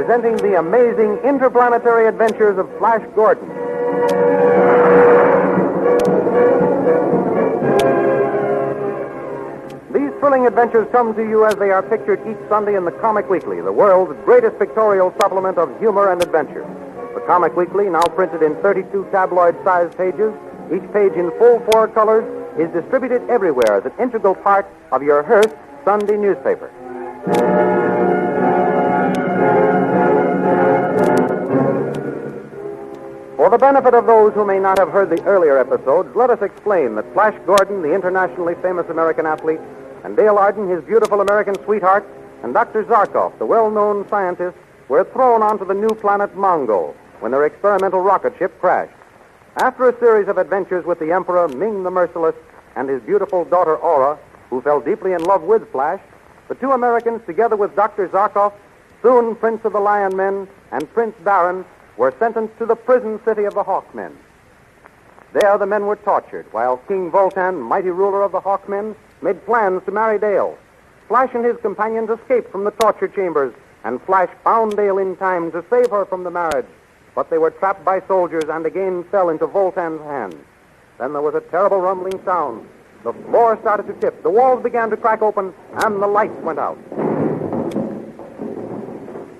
presenting the amazing interplanetary adventures of Flash Gordon. These thrilling adventures come to you as they are pictured each Sunday in the Comic Weekly, the world's greatest pictorial supplement of humor and adventure. The Comic Weekly, now printed in 32 tabloid-sized pages, each page in full 4 colors, is distributed everywhere as an integral part of your Hearst Sunday newspaper. For the benefit of those who may not have heard the earlier episodes, let us explain that Flash Gordon, the internationally famous American athlete, and Dale Arden, his beautiful American sweetheart, and Dr. Zarkov, the well-known scientist, were thrown onto the new planet Mongo when their experimental rocket ship crashed. After a series of adventures with the Emperor Ming the Merciless and his beautiful daughter Aura, who fell deeply in love with Flash, the two Americans, together with Dr. Zarkov, soon Prince of the Lion Men, and Prince Baron, were sentenced to the prison city of the Hawkmen. There the men were tortured, while King Voltan, mighty ruler of the Hawkmen, made plans to marry Dale. Flash and his companions escaped from the torture chambers, and Flash found Dale in time to save her from the marriage. But they were trapped by soldiers and again fell into Voltan's hands. Then there was a terrible rumbling sound. The floor started to tip, the walls began to crack open, and the lights went out.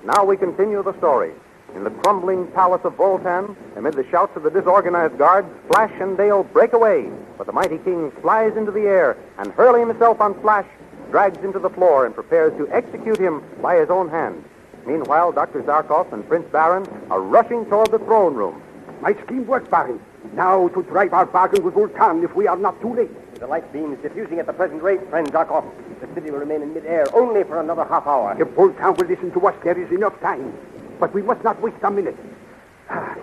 Now we continue the story. In the crumbling palace of Voltan, amid the shouts of the disorganized guards, Flash and Dale break away, but the mighty king flies into the air and, hurling himself on Flash, drags him to the floor and prepares to execute him by his own hand. Meanwhile, Dr. Zarkov and Prince Baron are rushing toward the throne room. My scheme works, Baron. Now to drive our bargain with Voltan if we are not too late. With the light beams diffusing at the present rate, friend Zarkov, the city will remain in midair only for another half hour. If Voltan will listen to us, there is enough time. But we must not waste a minute.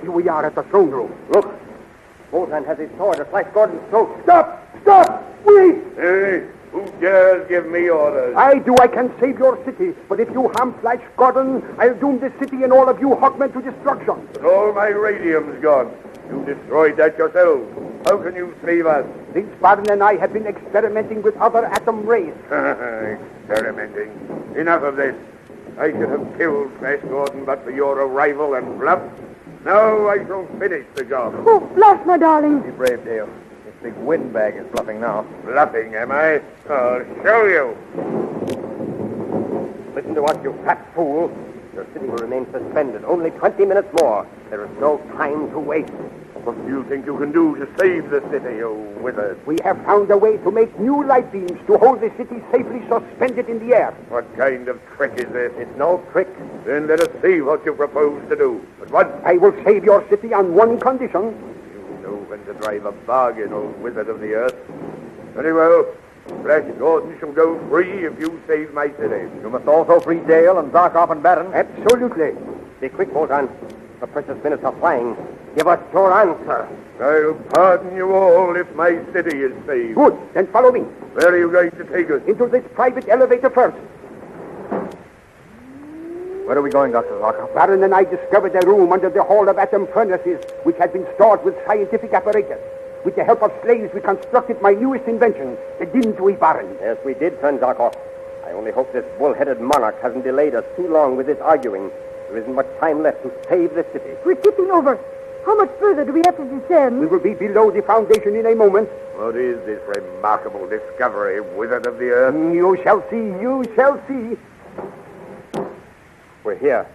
Here we are at the throne room. Look, Voltan has his sword at Flash Gordon's throat. Stop! Stop! Wait! Hey, who dares give me orders? I do. I can save your city. But if you harm Flash Gordon, I'll doom the city and all of you Hawkmen to destruction. But all my radium's gone. You destroyed that yourself. How can you save us? Prince Baron and I have been experimenting with other atom rays. Experimenting. Enough of this. I should have killed Flash Gordon but for your arrival and bluff. Now I shall finish the job. Oh, Flash, my darling. Be brave, Dale. This big windbag is bluffing now. Bluffing, am I? I'll show you. Listen to us, you fat fool. Your city will remain suspended. Only 20 minutes more. There is no time to waste. What do you think you can do to save the city, you wizard? We have found a way to make new light beams to hold the city safely suspended in the air. What kind of trick is this? It's no trick. Then let us see what you propose to do. But what? I will save your city on one condition. You know when to drive a bargain, old wizard of the earth. Very well. Flash Gordon shall go free if you save my city. You must also free Dale and Zarkov and Baron. Absolutely. Be quick, Voltan. The precious minutes are flying. Give us your answer. I'll pardon you all if my city is saved. Good. Then follow me. Where are you going to take us? Into this private elevator first. Where are we going, Dr. Zarkov? Baron and I discovered a room under the Hall of Atom Furnaces, which had been stored with scientific apparatus. With the help of slaves, we constructed my newest invention, didn't we, Baron? Yes, we did, friend Zarkov. I only hope this bull-headed monarch hasn't delayed us too long with this arguing. There isn't much time left to save the city. We're tipping over. How much further do we have to descend? We will be below the foundation in a moment. What is this remarkable discovery, wizard of the earth? You shall see. You shall see. We're here.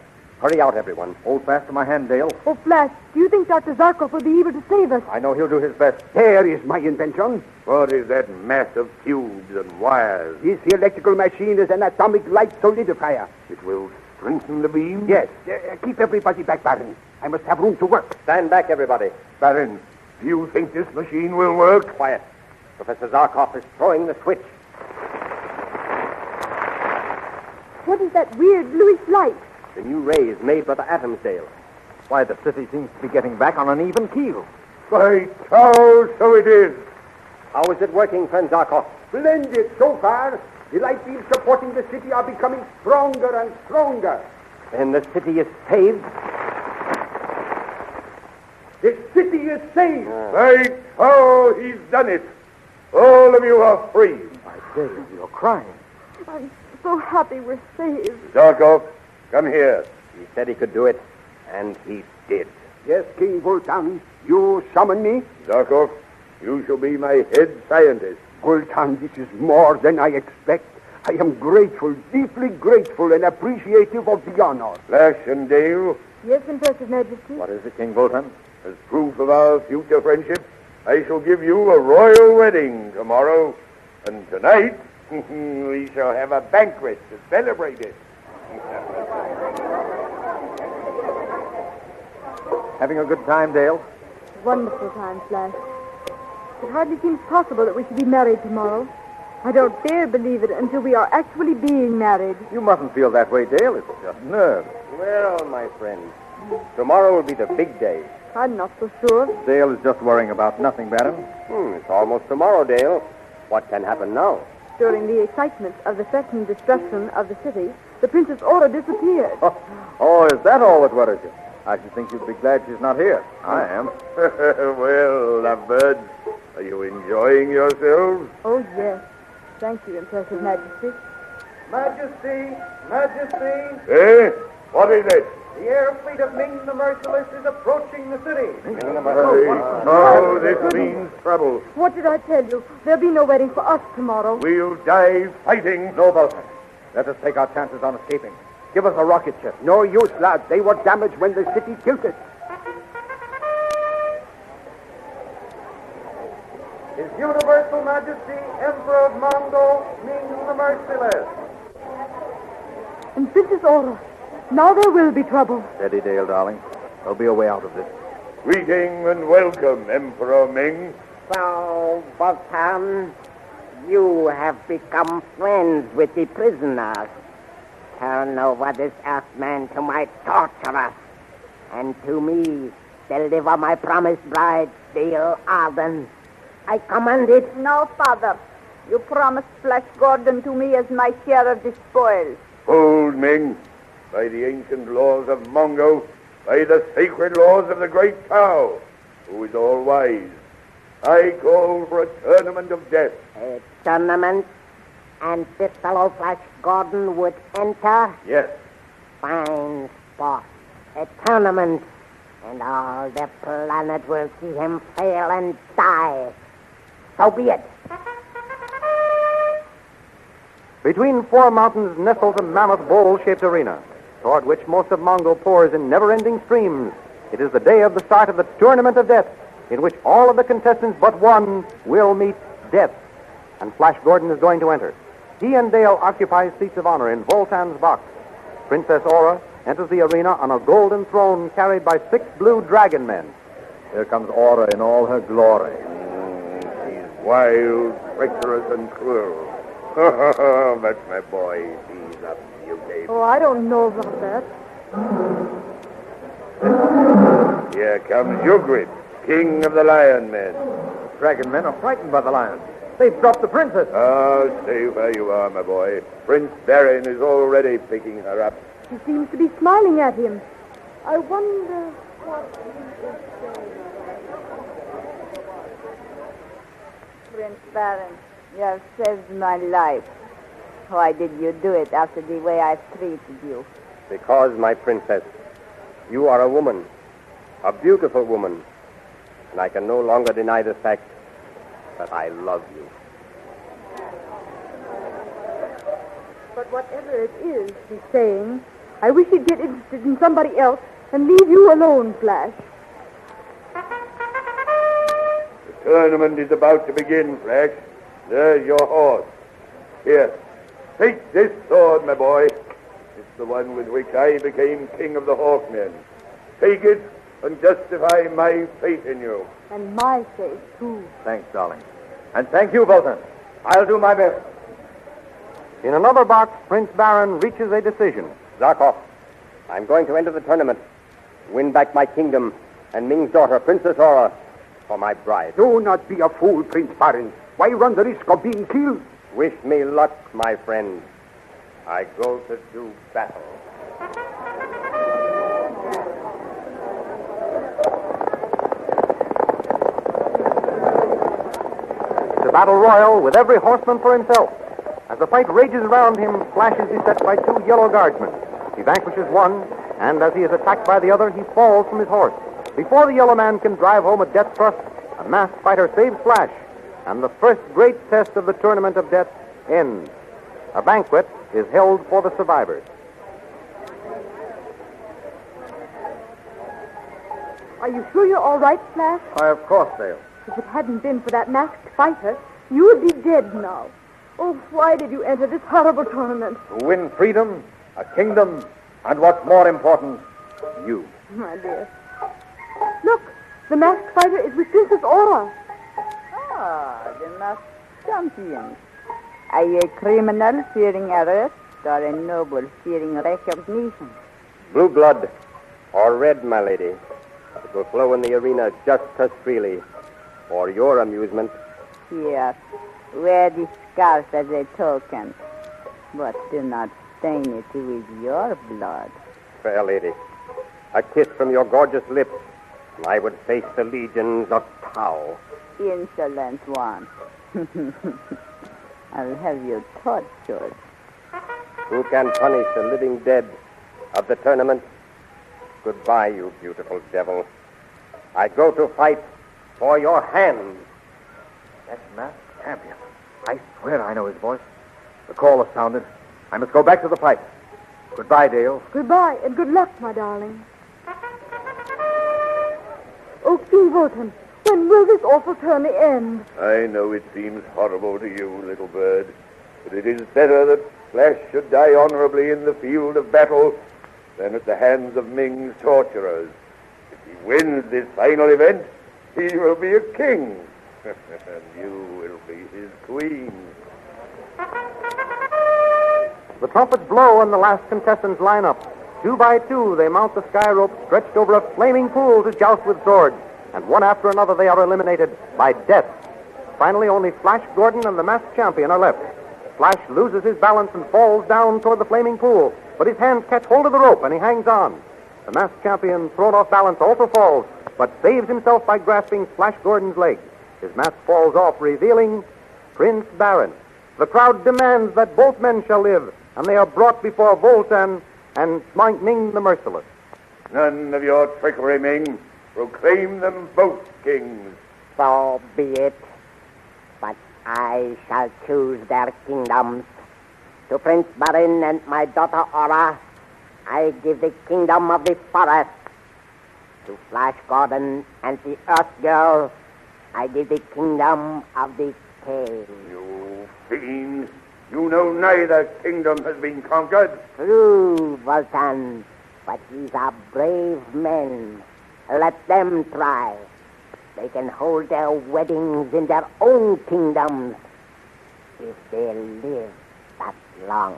Hurry out, everyone. Hold fast to my hand, Dale. Oh, Flash, do you think Dr. Zarkov will be able to save us? I know he'll do his best. There is my invention. What is that mass of tubes and wires? This electrical machine is an atomic light solidifier. It will strengthen the beam? Yes. Keep everybody back, Baron. I must have room to work. Stand back, everybody. Baron, do you think this machine will work? Quiet. Professor Zarkov is throwing the switch. What is that weird bluish light? The new rays made by the atoms, Dale. Why, the city seems to be getting back on an even keel. By Charles, so it is. How is it working, friend Zarkov? Splendid so far. The light beams supporting the city are becoming stronger and stronger. Then the city is saved? The city is saved. By Charles, he's done it. All of you are free. My Dale, you're crying. I'm so happy we're saved. Zarkov, come here. He said he could do it, and he did. Yes, King Vultan, you summon me? Zarkov, you shall be my head scientist. Vultan, this is more than I expect. I am grateful, deeply grateful, and appreciative of the honor. Flash and Dale, Yes, Impressive Majesty. What is it, King Vultan? as proof of our future friendship, I shall give you a royal wedding tomorrow. And tonight, we shall have a banquet to celebrate it. Having a good time, Dale? Wonderful time, Flash. It hardly seems possible that we should be married tomorrow. I don't dare believe it until we are actually being married. You mustn't feel that way, Dale. It's just nerves. Well, my friend, tomorrow will be the big day. I'm not so sure. Dale is just worrying about nothing, Baron. It's almost tomorrow, Dale. What can happen now? During the excitement of the threatened destruction of the city, the Princess Aura disappeared. Oh, is that all that worries you? I should think you'd be glad she's not here. I am. Well, lovebirds, are you enjoying yourselves? Oh, yes. Thank you, Impressive Majesty. Majesty, Majesty, Eh? What is it? the air fleet of Ming the Merciless is approaching the city. Oh, this means trouble. What did I tell you? There'll be no wedding for us tomorrow. We'll die fighting. No, Vulcan. Let us take our chances on escaping. Give us a rocket ship. No use, lad. They were damaged when the city tilted. His Universal Majesty, Emperor of Mongol, Ming the Merciless. And Princess Aura, now there will be trouble. Steady, Dale, darling. There'll be a way out of this. Greeting and welcome, Emperor Ming. So, Vulcan, you have become friends with the prisoners. Turn over this Earthman to my torturers, and to me deliver my promised bride, Dale Arden. I command it. No, Father. You promised Flash Gordon to me as my share of the spoils. Hold, Ming. By the ancient laws of Mongo, by the sacred laws of the great cow, who is all wise, I call for a tournament of death. A tournament, and this fellow Flash Gordon would enter? Yes. Fine sport. A tournament, and all the planet will see him fail and die. So be it. Between four mountains nestles a mammoth bowl-shaped arena, toward which most of Mongo pours in never-ending streams. It is the day of the start of the Tournament of Death, in which all of the contestants but one will meet death. And Flash Gordon is going to enter. He and Dale occupy seats of honor in Voltan's box. Princess Aura enters the arena on a golden throne carried by 6 blue dragon men. Here comes Aura in all her glory. He's wild, treacherous, and cruel. That's my boy. He's a beauty. Oh, I don't know about that. Here comes Ugrid, king of the lion men. Dragon men are frightened by the lions. They've dropped the princess. Stay where you are, my boy. Prince Baron is already picking her up. She seems to be smiling at him. I wonder what he is saying. Prince Baron, you have saved my life. Why did you do it after the way I treated you? Because, my princess, you are a woman, a beautiful woman, and I can no longer deny the fact that I love you. But whatever it is he's saying, I wish he'd get interested in somebody else and leave you alone, Flash. The tournament is about to begin, Flash. There's your horse. Here, take this sword, my boy. It's the one with which I became king of the Hawkmen. Take it and justify my faith in you. And my faith, too. Thanks, darling. And thank you, Vulcan. I'll do my best. In another box, Prince Baron reaches a decision. Zarkov, I'm going to enter the tournament, win back my kingdom, and Ming's daughter, Princess Aura, for my bride. Do not be a fool, Prince Baron. Why run the risk of being killed? Wish me luck, my friend. I go to do battle. It's a battle royal with every horseman for himself. As the fight rages around him, Flash is beset by 2 yellow guardsmen. He vanquishes one And as he is attacked by the other, he falls from his horse. Before the yellow man can drive home a death thrust, a masked fighter saves Flash, and the first great test of the Tournament of Death ends. A banquet is held for the survivors. Are you sure you're all right, Flash? Why, of course, Dale. If it hadn't been for that masked fighter, you would be dead now. Oh, why did you enter this horrible tournament? To win freedom, a kingdom, and what's more important, you. My dear. Look, the masked fighter is with Princess Aura. Ah, the masked champion. Are you a criminal fearing arrest or a noble fearing recognition? Blue blood or red, my lady. It will flow in the arena just as freely. For your amusement. Yes. Wear the scarf as a token. But do not stain it with your blood. Fair lady, a kiss from your gorgeous lips, and I would face the legions of Tau. Insolent one. I'll have you tortured. Who can punish the living dead of the tournament? Goodbye, you beautiful devil. I go to fight for your hand. That masked champion. I swear I know his voice. The call has sounded. I must go back to the fight. Goodbye, Dale. Goodbye, and good luck, my darling. Oh, King Wotan, when will this awful tourney end? I know it seems horrible to you, little bird, but it is better that Flash should die honorably in the field of battle than at the hands of Ming's torturers. If he wins this final event, he will be a king, and you will be his queen. The trumpets blow and the last contestants line up. 2 by 2, they mount the sky rope stretched over a flaming pool to joust with swords. And one after another, they are eliminated by death. Finally, only Flash Gordon and the masked champion are left. Flash loses his balance and falls down toward the flaming pool, but his hands catch hold of the rope and he hangs on. The masked champion, thrown off balance, also falls, but saves himself by grasping Flash Gordon's leg. His mask falls off, revealing Prince Baron. The crowd demands that both men shall live, and they are brought before Wotan and Ming the Merciless. None of your trickery, Ming. Proclaim them both kings. So be it. But I shall choose their kingdoms. To Prince Barin and my daughter Aura, I give the kingdom of the forest. To Flash Gordon and the Earth Girl, I give the kingdom of the cave. You fiend. You know neither kingdom has been conquered. True, Wotan, but these are brave men. Let them try. They can hold their weddings in their own kingdoms if they live that long.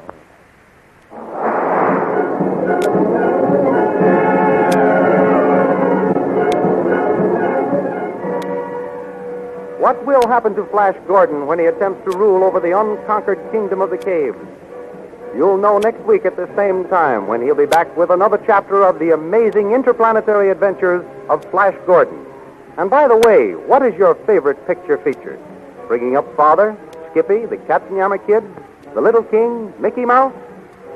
What will happen to Flash Gordon when he attempts to rule over the unconquered kingdom of the caves? You'll know next week at the same time when he'll be back with another chapter of the amazing interplanetary adventures of Flash Gordon. And by the way, what is your favorite picture featured? Bringing Up Father, Skippy, the Katzenjammer Kids, The Little King, Mickey Mouse?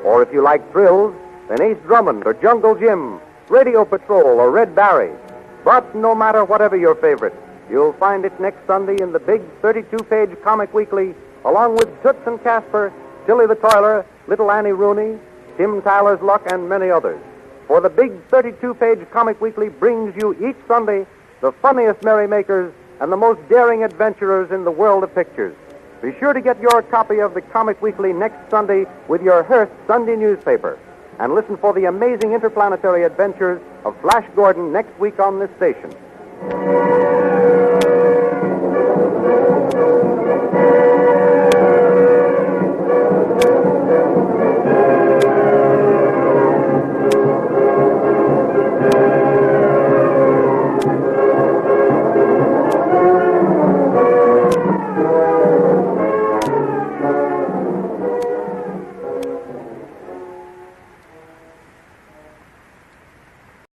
Or if you like thrills, then Ace Drummond or Jungle Jim, Radio Patrol or Red Barry. But no matter whatever your favorite, you'll find it next Sunday in the big 32-page comic weekly, along with Toots and Casper, Tilly the Toiler, Little Annie Rooney, Tim Tyler's Luck, and many others. For the big 32-page comic weekly brings you each Sunday the funniest merrymakers and the most daring adventurers in the world of pictures. Be sure to get your copy of the comic weekly next Sunday with your Hearst Sunday newspaper. And listen for the amazing interplanetary adventures of Flash Gordon next week on this station.